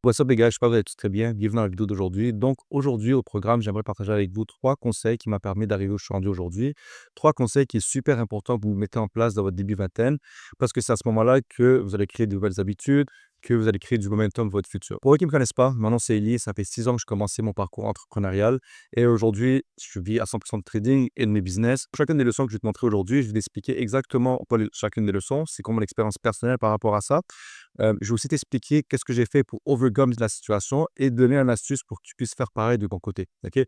What's up les gars, j'espère que vous allez tous très bien. Bienvenue dans la vidéo d'aujourd'hui. Donc aujourd'hui au programme, j'aimerais partager avec vous 3 conseils qui m'ont permis d'arriver où je suis rendu aujourd'hui. 3 conseils qui est super important que vous mettez en place dans votre début vingtaine parce que c'est à ce moment-là que vous allez créer de nouvelles habitudes, que vous allez créer du momentum pour votre futur. Pour ceux qui ne me connaissent pas, mon nom c'est Eli, ça fait 6 ans que j'ai commencé mon parcours entrepreneurial et aujourd'hui, je vis à 100% de trading et de mes business. Chacune des leçons que je vais te montrer aujourd'hui, je vais t'expliquer exactement pas chacune des leçons, c'est quoi mon expérience personnelle par rapport à ça. Je vais aussi t'expliquer qu'est-ce que j'ai fait pour overcome la situation et donner une astuce pour que tu puisses faire pareil de ton côté. OK?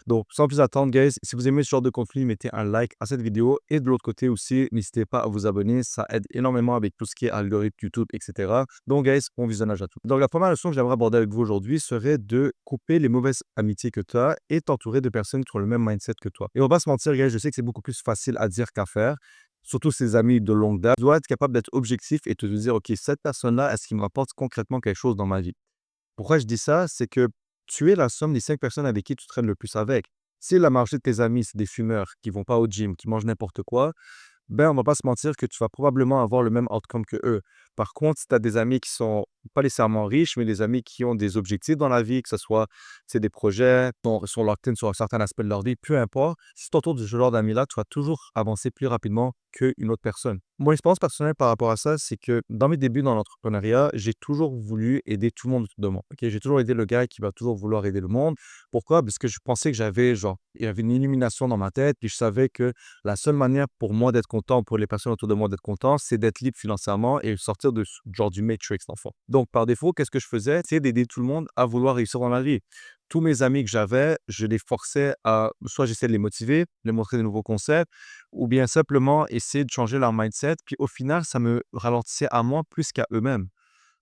Donc, sans plus attendre, guys, si vous aimez ce genre de contenu, mettez un like à cette vidéo. Et de l'autre côté aussi, n'hésitez pas à vous abonner. Ça aide énormément avec tout ce qui est algorithme YouTube, etc. Donc, guys, bon visionnage à tous. Donc, la première leçon que j'aimerais aborder avec vous aujourd'hui serait de couper les mauvaises amitiés que tu as et t'entourer de personnes qui ont le même mindset que toi. Et on va se mentir, guys, je sais que c'est beaucoup plus facile à dire qu'à faire. Surtout ses amis de longue date, tu dois être capable d'être objectif et te dire: «OK, cette personne-là, est-ce qu'il me rapporte concrètement quelque chose dans ma vie?» Pourquoi je dis ça? C'est que tu es la somme des 5 personnes avec qui tu traînes le plus avec. Si la majorité de tes amis, c'est des fumeurs qui vont pas au gym, qui mangent n'importe quoi, ben, on va pas se mentir que tu vas probablement avoir le même outcome que eux. Par contre, si tu as des amis qui sont pas nécessairement riches, mais des amis qui ont des objectifs dans la vie, que ce soit, c'est des projets, sont locked in sur un certain aspect de leur vie, peu importe, si tu t'entoures de ce genre d'amis-là, tu vas toujours avancer plus rapidement qu'une autre personne. Mon expérience personnelle par rapport à ça, c'est que dans mes débuts dans l'entrepreneuriat, j'ai toujours voulu aider tout le monde autour de moi. Ok, j'ai toujours été le gars qui va toujours vouloir aider le monde. Pourquoi? Parce que je pensais que j'avais, genre, il y avait une illumination dans ma tête, puis je savais que la seule manière pour moi d'être content, pour les personnes autour de moi d'être content, c'est d'être libre financièrement et sortir de genre du matrix, dans le fond. Donc, par défaut, qu'est-ce que je faisais? C'est d'aider tout le monde à vouloir réussir dans la vie. Tous mes amis que j'avais, je les forçais à, soit j'essayais de les motiver, les montrer de nouveaux concepts, ou bien simplement essayer de changer leur mindset. Puis au final, ça me ralentissait à moi plus qu'à eux-mêmes.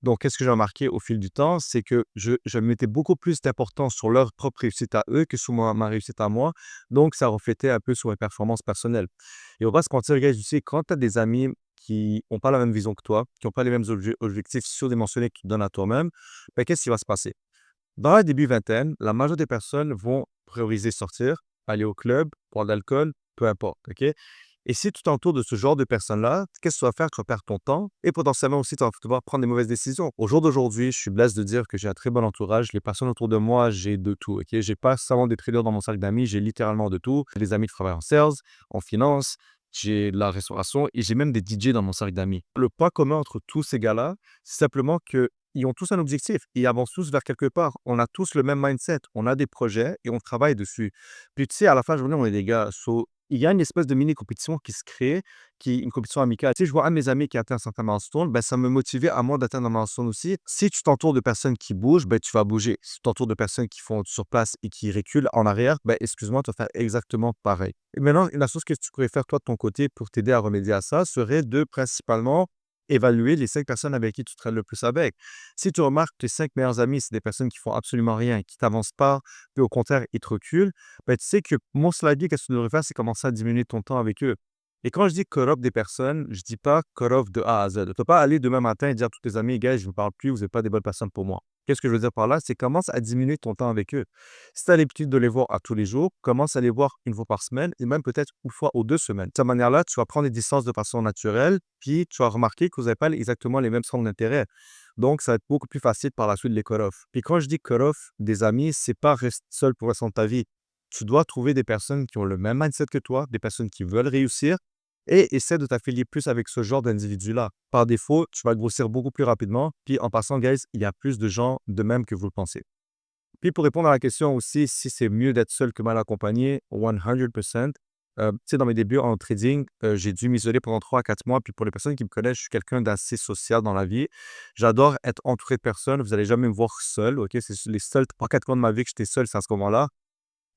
Donc, qu'est-ce que j'ai remarqué au fil du temps, c'est que je mettais beaucoup plus d'importance sur leur propre réussite à eux que sur ma réussite à moi. Donc, ça reflétait un peu sur mes performances personnelles. Et on va se mentir, gars, tu sais, quand tu as des amis qui n'ont pas la même vision que toi, qui n'ont pas les mêmes objectifs surdimensionnés que tu te donnes à toi-même, ben, qu'est-ce qui va se passer? Dans la début vingtaine, la majorité des personnes vont prioriser sortir, aller au club, boire de l'alcool, peu importe, OK? Et si tu t'entoures de ce genre de personnes-là, qu'est-ce que tu vas faire? Tu vas perdre ton temps et potentiellement aussi, tu vas devoir prendre des mauvaises décisions. Au jour d'aujourd'hui, je suis blessé de dire que j'ai un très bon entourage. Les personnes autour de moi, j'ai de tout, OK? J'ai pas seulement des traders dans mon cercle d'amis, j'ai littéralement de tout. J'ai des amis qui travaillent en sales, en finance, j'ai de la restauration et j'ai même des DJ dans mon cercle d'amis. Le point commun entre tous ces gars-là, c'est simplement que ils ont tous un objectif. Ils avancent tous vers quelque part. On a tous le même mindset. On a des projets et on travaille dessus. Puis tu sais, à la fin de la journée, on est des gars. So, il y a une espèce de mini compétition qui se crée, qui est une compétition amicale. Tu sais, je vois un de mes amis qui a atteint un certain milestone, ben, ça me motivait à moi d'atteindre un milestone aussi. Si tu t'entoures de personnes qui bougent, ben, tu vas bouger. Si tu t'entoures de personnes qui font sur place et qui reculent en arrière, ben, excuse-moi, tu vas faire exactement pareil. Et maintenant, la chose que tu pourrais faire toi de ton côté pour t'aider à remédier à ça serait de principalement évaluer les 5 personnes avec qui tu traînes le plus avec. Si tu remarques que tes 5 meilleurs amis, c'est des personnes qui font absolument rien, qui t'avancent pas, puis au contraire, ils te reculent, ben, tu sais que most likely, qu'est-ce que tu devrais faire, c'est commencer à diminuer ton temps avec eux. Et quand je dis cut off des personnes, je dis pas cut off de A à Z. Tu ne peux pas aller demain matin et dire à tous tes amis: «Gars, je ne vous parle plus, vous n'êtes pas des bonnes personnes pour moi». Qu'est-ce que je veux dire par là? C'est commence à diminuer ton temps avec eux. Si tu as l'habitude de les voir à tous les jours, commence à les voir une fois par semaine et même peut-être une fois ou 2 semaines. De cette manière-là, tu vas prendre des distances de façon naturelle, puis tu vas remarquer que vous n'avez pas exactement les mêmes centres d'intérêt. Donc, ça va être beaucoup plus facile par la suite de les cut off. Puis quand je dis cut off des amis, c'est pas rester seul pour le restant de ta vie. Tu dois trouver des personnes qui ont le même mindset que toi, des personnes qui veulent réussir et essaie de t'affilier plus avec ce genre d'individu-là. Par défaut, tu vas grossir beaucoup plus rapidement. Puis en passant, guys, il y a plus de gens de même que vous le pensez. Puis pour répondre à la question aussi, si c'est mieux d'être seul que mal accompagné, 100%. Tu sais, dans mes débuts en trading, j'ai dû m'isoler pendant 3 à 4 mois. Puis pour les personnes qui me connaissent, je suis quelqu'un d'assez social dans la vie. J'adore être entouré de personnes. Vous n'allez jamais me voir seul, OK? C'est les seuls 3-4 mois de ma vie que j'étais seul, c'est à ce moment-là.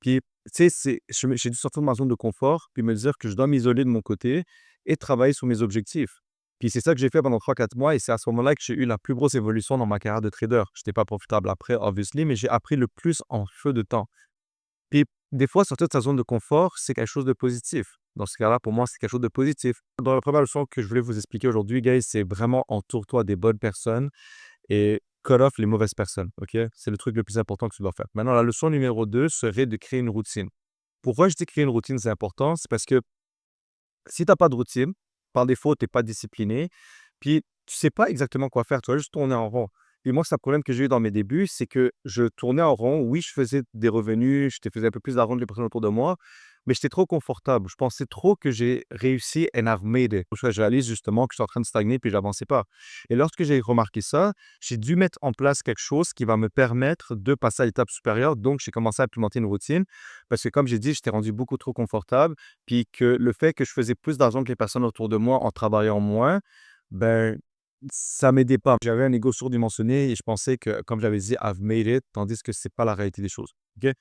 Puis, tu sais, j'ai dû sortir de ma zone de confort, puis me dire que je dois m'isoler de mon côté et travailler sur mes objectifs. Puis c'est ça que j'ai fait pendant 3-4 mois et c'est à ce moment-là que j'ai eu la plus grosse évolution dans ma carrière de trader. Je n'étais pas profitable après, obviously, mais j'ai appris le plus en feu de temps. Puis des fois, sortir de sa zone de confort, c'est quelque chose de positif. Dans ce cas-là, pour moi, c'est quelque chose de positif. Dans la première leçon que je voulais vous expliquer aujourd'hui, guys, c'est vraiment entoure-toi des bonnes personnes et cut off les mauvaises personnes, OK? C'est le truc le plus important que tu dois faire. Maintenant, la leçon numéro 2 serait de créer une routine. Pourquoi je dis créer une routine, c'est important? C'est parce que si tu as pas de routine, par défaut, tu es pas discipliné, puis tu sais pas exactement quoi faire, tu vas juste tourner en rond. Et moi, c'est un problème que j'ai eu dans mes débuts, c'est que je tournais en rond. Oui, je faisais des revenus, je te faisais un peu plus d'argent que les personnes autour de moi, mais j'étais trop confortable. Je pensais trop que j'ai réussi and I've made it. Parce que je réalise justement que je suis en train de stagner puis j'avançais pas. Et lorsque j'ai remarqué ça, j'ai dû mettre en place quelque chose qui va me permettre de passer à l'étape supérieure. Donc, j'ai commencé à implémenter une routine parce que, comme j'ai dit, j'étais rendu beaucoup trop confortable. Puis que le fait que je faisais plus d'argent que les personnes autour de moi en travaillant moins, ben, ça m'aidait pas. J'avais un ego surdimensionné et je pensais que, comme j'avais dit, I've made it, tandis que c'est pas la réalité des choses. OK?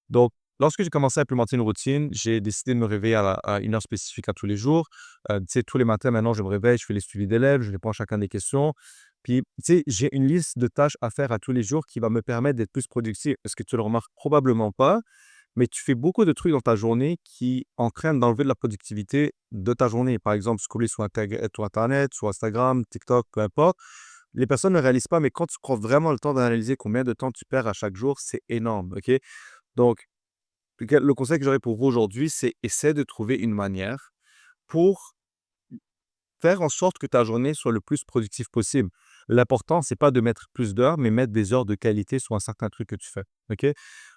Donc, lorsque j'ai commencé à implémenter une routine, j'ai décidé de me réveiller à une heure spécifique à tous les jours. Tu sais, tous les matins, maintenant, je me réveille, je fais les suivis d'élèves, je réponds à chacun des questions. Puis, tu sais, j'ai une liste de tâches à faire à tous les jours qui va me permettre d'être plus productif. Est-ce que tu le remarques probablement pas? Mais tu fais beaucoup de trucs dans ta journée qui entraînent d'enlever de la productivité de ta journée. Par exemple, scroller sur Internet, sur Instagram, TikTok, peu importe. Les personnes ne réalisent pas, mais quand tu prends vraiment le temps d'analyser combien de temps tu perds à chaque jour, c'est énorme, OK? Donc, le conseil que j'aurais pour vous aujourd'hui, c'est essaie de trouver une manière pour faire en sorte que ta journée soit le plus productive possible. L'important, c'est pas de mettre plus d'heures, mais mettre des heures de qualité sur un certain truc que tu fais. OK?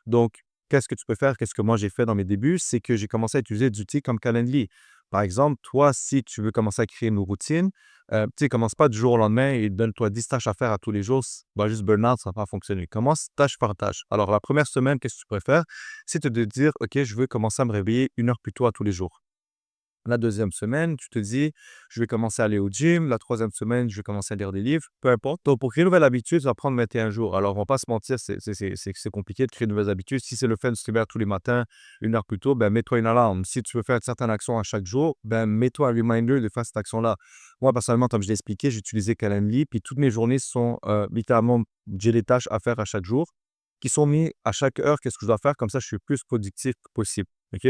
Donc, qu'est-ce que tu peux faire? Qu'est-ce que moi j'ai fait dans mes débuts? C'est que j'ai commencé à utiliser des outils comme Calendly. Par exemple, toi, si tu veux commencer à créer une routine, tu sais, commence pas du jour au lendemain et donne-toi 10 tâches à faire à tous les jours. Va juste burn-out, ça va pas fonctionner. Commence tâche par tâche. Alors, la première semaine, qu'est-ce que tu préfères? C'est de dire, OK, je veux commencer à me réveiller 1 heure plus tôt à tous les jours. La deuxième semaine, tu te dis: «Je vais commencer à aller au gym». La troisième semaine, je vais commencer à lire des livres, peu importe. Donc pour créer une nouvelle habitude, ça va prendre 21 jours. Alors on va pas se mentir, c'est compliqué de créer de nouvelles habitudes. Si c'est le fait de se lever tous les matins 1 heure plus tôt, ben, mets-toi une alarme. Si tu veux faire une certaine action à chaque jour, ben, mets-toi un reminder de faire cette action-là. Moi, personnellement, comme je l'ai expliqué, j'ai utilisé Calendly, puis toutes mes journées sont, littéralement j'ai des tâches à faire à chaque jour qui sont mis à chaque heure, qu'est-ce que je dois faire, comme ça je suis le plus productif possible. OK?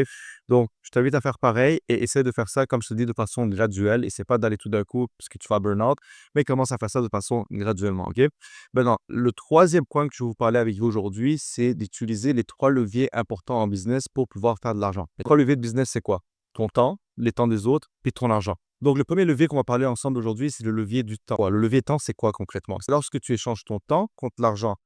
Donc, je t'invite à faire pareil et essaie de faire ça, comme je te dis, de façon graduelle. Essaie pas d'aller tout d'un coup parce que tu vas burn-out, mais commence à faire ça de façon graduellement. OK? Maintenant, le troisième point que je vais vous parler avec vous aujourd'hui, c'est d'utiliser les trois leviers importants en business pour pouvoir faire de l'argent. Les trois leviers de business, c'est quoi? Ton temps, les temps des autres, puis ton argent. Donc, le premier levier qu'on va parler ensemble aujourd'hui, c'est le levier du temps. Le levier temps, c'est quoi concrètement? C'est lorsque tu échanges ton temps contre l'argent.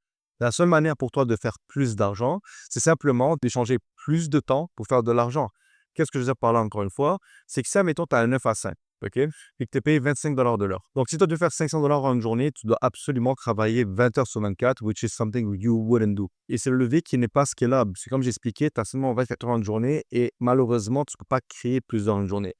La seule manière pour toi de faire plus d'argent, c'est simplement d'échanger plus de temps pour faire de l'argent. Qu'est-ce que je veux dire par là, encore une fois? C'est que si, admettons, tu as un 9 à 5, OK? Et que tu es payé 25 de l'heure. Donc, si tu dois faire 500 en une journée, tu dois absolument travailler 20 heures sur 24, which is something you wouldn't do. Et c'est le levier qui n'est pas scalable. C'est comme j'ai expliqué, tu as seulement 24 heures en une journée et malheureusement, tu ne peux pas créer plus dans une journée.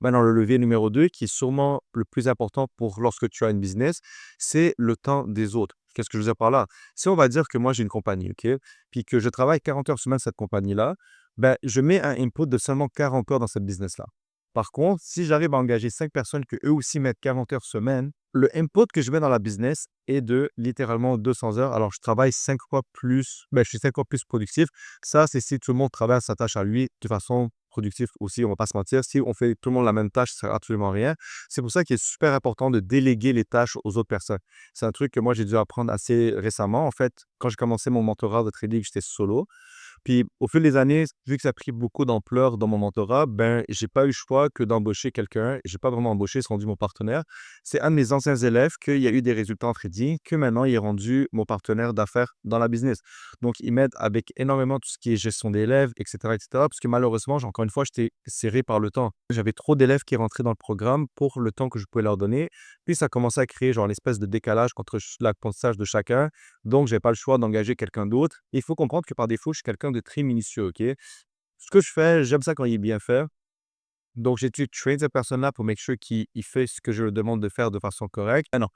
Maintenant, le levier numéro 2, qui est sûrement le plus important pour lorsque tu as une business, c'est le temps des autres. Qu'est-ce que je veux dire par là? Si on va dire que moi j'ai une compagnie, OK? Puis que je travaille 40 heures semaine cette compagnie-là, ben, je mets un input de seulement 40 heures dans cette business-là. Par contre, si j'arrive à engager 5 personnes que eux aussi mettent 40 heures semaine, le input que je mets dans la business est de littéralement 200 heures. Alors, je travaille 5 fois plus, ben, je suis 5 fois plus productif. Ça, c'est si tout le monde travaille sa tâche à lui de façon productive aussi, on va pas se mentir. Si on fait tout le monde la même tâche, ça sert absolument rien. C'est pour ça qu'il est super important de déléguer les tâches aux autres personnes. C'est un truc que moi, j'ai dû apprendre assez récemment. En fait, quand j'ai commencé mon mentorat de trading, j'étais solo. Puis au fil des années, vu que ça a pris beaucoup d'ampleur dans mon mentorat, ben, j'ai pas eu le choix que d'embaucher quelqu'un. J'ai pas vraiment embauché, c'est rendu mon partenaire. C'est un de mes anciens élèves qu'il y a eu des résultats en trading, que maintenant il est rendu mon partenaire d'affaires dans la business. Donc, il m'aide avec énormément tout ce qui est gestion d'élèves, etc., etc. Parce que malheureusement, encore une fois, j'étais serré par le temps. J'avais trop d'élèves qui rentraient dans le programme pour le temps que je pouvais leur donner. Puis ça commençait à créer genre l'espèce de décalage entre l'apprentissage de chacun. Donc, j'ai pas le choix d'engager quelqu'un d'autre. Il faut comprendre que par défaut, je suis quelqu'un de très minutieux, OK? Ce que je fais, j'aime ça quand il est bien fait. Donc, j'ai dû train cette personne-là pour make sure qu'il fait ce que je lui demande de faire de façon correcte. Ah non.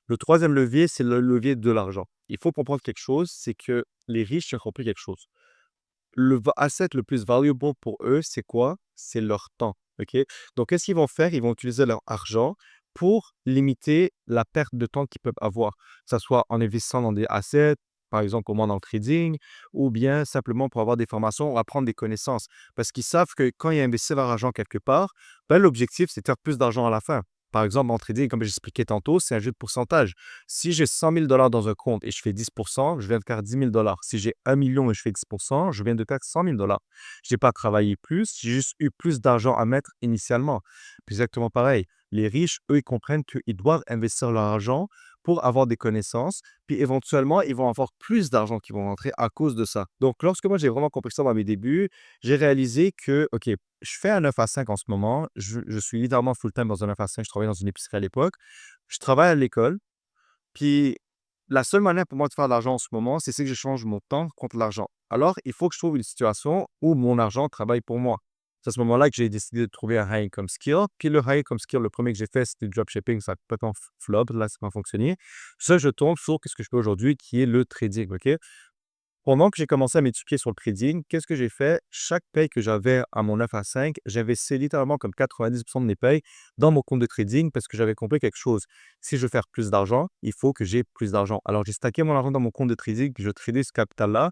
Le troisième levier, c'est le levier de l'argent. Il faut comprendre quelque chose, c'est que les riches ont compris quelque chose. Asset le plus valuable pour eux, c'est quoi? C'est leur temps, OK? Donc, qu'est-ce qu'ils vont faire? Ils vont utiliser leur argent pour limiter la perte de temps qu'ils peuvent avoir, que ça soit en investissant dans des assets, par exemple, comme moi dans le trading, ou bien simplement pour avoir des formations ou apprendre des connaissances. Parce qu'ils savent que quand ils investissent leur argent quelque part, ben, l'objectif, c'est de faire plus d'argent à la fin. Par exemple, en trading, comme j'expliquais tantôt, c'est un jeu de pourcentage. Si j'ai 100 000 dans un compte et je fais 10 je viens de faire 10 000 Si j'ai 1 million et je fais 10 je viens de faire 100 000 Je n'ai pas travaillé plus, j'ai juste eu plus d'argent à mettre initialement. Puis exactement pareil. Les riches, eux, ils comprennent qu'ils doivent investir leur argent pour avoir des connaissances. Puis éventuellement, ils vont avoir plus d'argent qui vont rentrer à cause de ça. Donc, lorsque moi, j'ai vraiment compris ça dans mes débuts, j'ai réalisé que, OK, je fais un 9 à 5 en ce moment. Je suis littéralement full-time dans un 9 à 5. Je travaillais dans une épicerie à l'époque. Je travaille à l'école. Puis la seule manière pour moi de faire de l'argent en ce moment, c'est que je change mon temps contre l'argent. Alors, il faut que je trouve une situation où mon argent travaille pour moi. C'est à ce moment-là que j'ai décidé de trouver un high income skill. Puis le high income skill, le premier que j'ai fait, c'était le dropshipping. Ça a complètement flop. Là, ça n'a pas fonctionné. Ça, je tombe sur ce que je fais aujourd'hui, qui est le trading. OK? Pendant que j'ai commencé à m'éduquer sur le trading, qu'est-ce que j'ai fait? Chaque paye que j'avais à mon 9 à 5, j'investissais littéralement comme 90% de mes payes dans mon compte de trading parce que j'avais compris quelque chose. Si je veux faire plus d'argent, il faut que j'ai plus d'argent. Alors, j'ai stacké mon argent dans mon compte de trading, puis je tradais ce capital-là.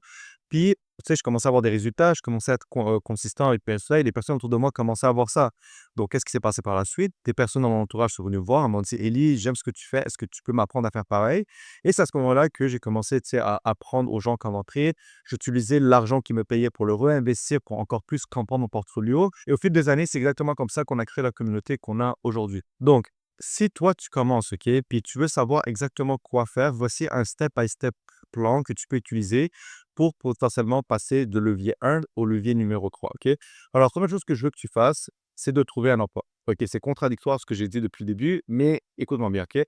Puis, tu sais, je commençais à avoir des résultats, je commençais à être consistant avec PSA et les personnes autour de moi commençaient à voir ça. Donc, qu'est-ce qui s'est passé par la suite? Des personnes dans mon entourage sont venues me voir, elles m'ont dit: Élie, j'aime ce que tu fais, est-ce que tu peux m'apprendre à faire pareil? Et c'est à ce moment-là que j'ai commencé, tu sais, à apprendre aux gens comment trade. J'utilisais l'argent qu'ils me payaient pour le réinvestir pour encore plus comprendre mon portfolio. Et au fil des années, c'est exactement comme ça qu'on a créé la communauté qu'on a aujourd'hui. Donc, si toi, tu commences, OK, puis tu veux savoir exactement quoi faire, voici un step-by-step plan que tu peux utiliser pour potentiellement passer de levier 1 au levier numéro 3. OK? Alors, la première chose que je veux que tu fasses, c'est de trouver un emploi. OK, c'est contradictoire ce que j'ai dit depuis le début, mais écoute-moi bien, OK?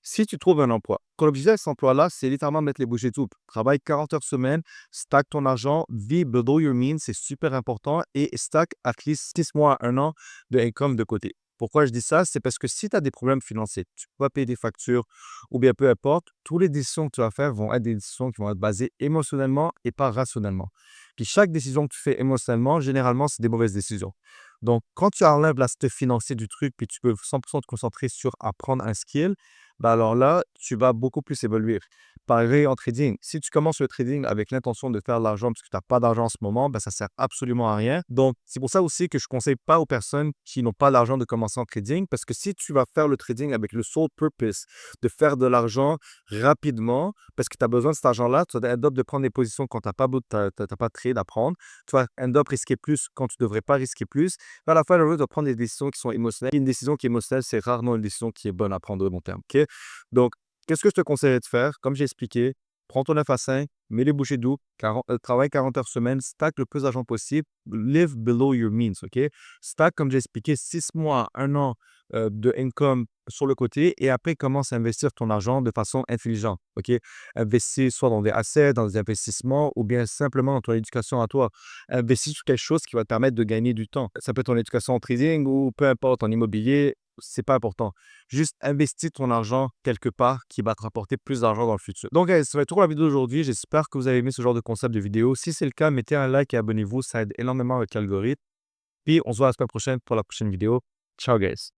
Si tu trouves un emploi, ton objectif avec cet emploi-là, c'est littéralement mettre les bouchées doubles. Travaille 40 heures semaine, stack ton argent, vis below your means, c'est super important, et stack at least 6 mois à 1 an de income de côté. Pourquoi je dis ça? C'est parce que si tu as des problèmes financiers, tu peux pas payer des factures ou bien peu importe, toutes les décisions que tu vas faire vont être des décisions qui vont être basées émotionnellement et pas rationnellement. Puis chaque décision que tu fais émotionnellement, généralement, c'est des mauvaises décisions. Donc, quand tu enlèves l'aspect financier du truc, puis tu peux 100% te concentrer sur apprendre un skill, bah alors là, tu vas beaucoup plus évoluer. Pareil en trading. Si tu commences le trading avec l'intention de faire de l'argent parce que tu n'as pas d'argent en ce moment, ben, ça ne sert absolument à rien. Donc, c'est pour ça aussi que je ne conseille pas aux personnes qui n'ont pas d'argent de commencer en trading parce que si tu vas faire le trading avec le sole purpose de faire de l'argent rapidement parce que tu as besoin de cet argent-là, tu vas end up de prendre des positions quand tu n'as pas, t'as pas de trade à prendre. Tu vas end up risquer plus quand tu ne devrais pas risquer plus. À la fin, tu dois prendre des décisions qui sont émotionnelles. Une décision qui est émotionnelle, c'est rarement une décision qui est bonne à prendre au long terme. OK? Donc, qu'est-ce que je te conseillerais de faire? Comme j'ai expliqué, prends ton 9 à 5, mets les bouchées doubles, travaille 40 heures semaine, stack le plus d'argent possible, live below your means, OK? Stack, comme j'ai expliqué, 6 mois, 1 an de income sur le côté et après, commence à investir ton argent de façon intelligente, OK? Investis soit dans des assets, dans des investissements ou bien simplement dans ton éducation à toi. Investis sur quelque chose qui va te permettre de gagner du temps. Ça peut être ton éducation en trading ou peu importe, en immobilier, c'est pas important. Juste investis ton argent quelque part qui va te rapporter plus d'argent dans le futur. Donc, ça va être tout pour la vidéo d'aujourd'hui. J'espère que vous avez aimé ce genre de concept de vidéo. Si c'est le cas, mettez un like et abonnez-vous. Ça aide énormément avec l'algorithme. Puis, on se voit la semaine prochaine pour la prochaine vidéo. Ciao, guys.